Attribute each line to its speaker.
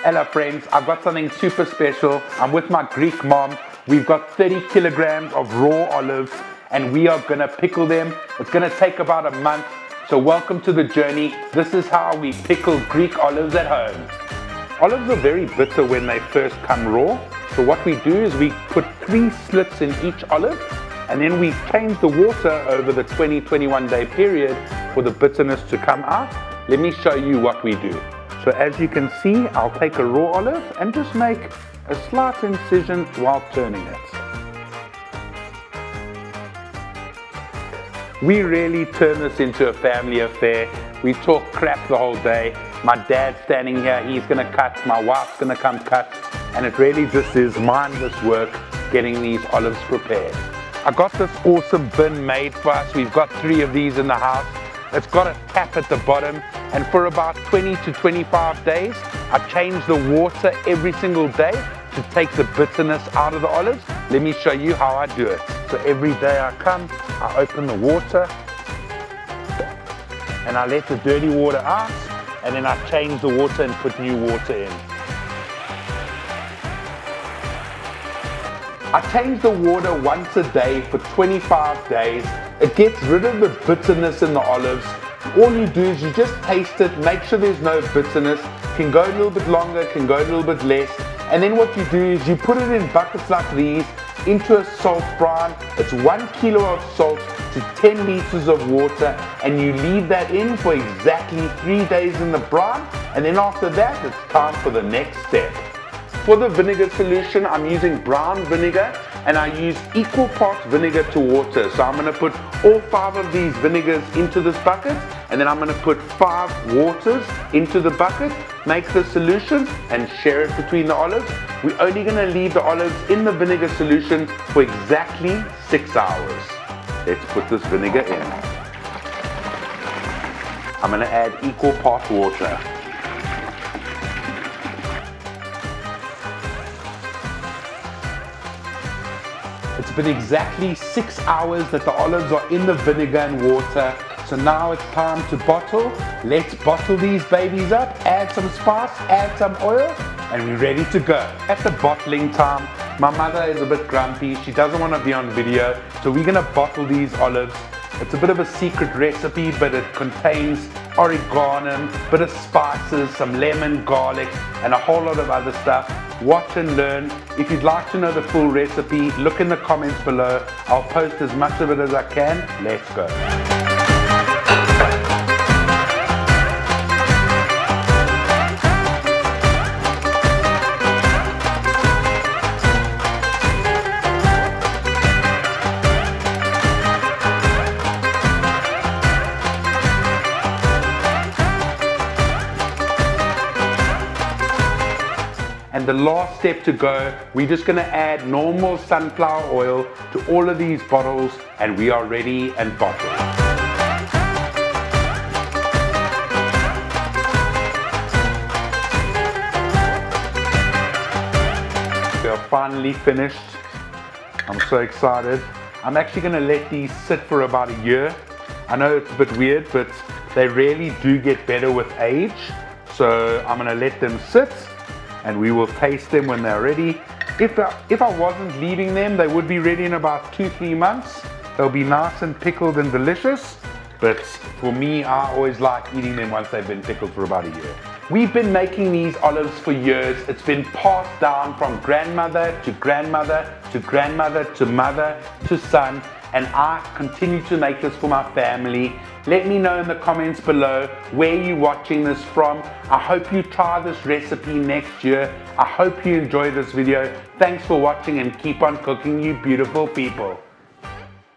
Speaker 1: Hello friends, I've got something super special. I'm with my Greek mom. We've got 30 kilograms of raw olives and we are gonna pickle them. It's gonna take about a month. So welcome to the journey. This is how we pickle Greek olives at home. Olives are very bitter when they first come raw. So what we do is we put 3 slits in each olive and then we change the water over the 20-21 day period for the bitterness to come out. Let me show you what we do. So as you can see, I'll take a raw olive and just make a slight incision while turning it. We really turn this into a family affair. We talk crap the whole day. My dad's standing here, he's gonna cut, my wife's gonna come cut, and it really just is mindless work getting these olives prepared. I got this awesome bin made for us. We've got 3 of these in the house. It's got a tap at the bottom, and for about 20 to 25 days, I change the water every single day to take the bitterness out of the olives. Let me show you how I do it. So every day I come, I open the water, and I let the dirty water out, and then I change the water and put new water in. I change the water once a day for 25 days. It gets rid of the bitterness in the olives. All you do is you just taste it, make sure there's no bitterness. Can go a little bit longer, can go a little bit less. And then what you do is you put it in buckets like these into a salt brine. It's 1 kilo of salt to 10 liters of water, and you leave that in for exactly 3 days in the brine. And then after that, it's time for the next step. For the vinegar solution, I'm using brown vinegar and I use equal parts vinegar to water. So I'm going to put all 5 of these vinegars into this bucket, and then I'm going to put 5 waters into the bucket, make the solution and share it between the olives. We're only going to leave the olives in the vinegar solution for exactly 6 hours. Let's put this vinegar in. I'm going to add equal part water. It's been exactly 6 hours that the olives are in the vinegar and water. So now it's time to bottle. Let's bottle these babies up, add some spice, add some oil, and we're ready to go. At the bottling time, my mother is a bit grumpy. She doesn't want to be on video. So we're gonna bottle these olives. It's a bit of a secret recipe, but it contains oregano, bit of spices, some lemon, garlic, and a whole lot of other stuff. Watch and learn. If you'd like to know the full recipe, look in the comments below. I'll post as much of it as I can. Let's go. And the last step to go, we're just gonna add normal sunflower oil to all of these bottles, and we are ready and bottled. We are finally finished. I'm so excited. I'm actually gonna let these sit for about a year. I know it's a bit weird, but they really do get better with age. So I'm gonna let them sit, and we will taste them when they're ready. If I wasn't leaving them, they would be ready in about 2-3 months. They'll be nice and pickled and delicious. But for me, I always like eating them once they've been pickled for about a year. We've been making these olives for years. It's been passed down from grandmother to grandmother to grandmother to mother to son. And I continue to make this for my family. Let me know in the comments below where you're watching this from. I hope you try this recipe next year. I hope you enjoy this video. Thanks for watching and keep on cooking, you beautiful people.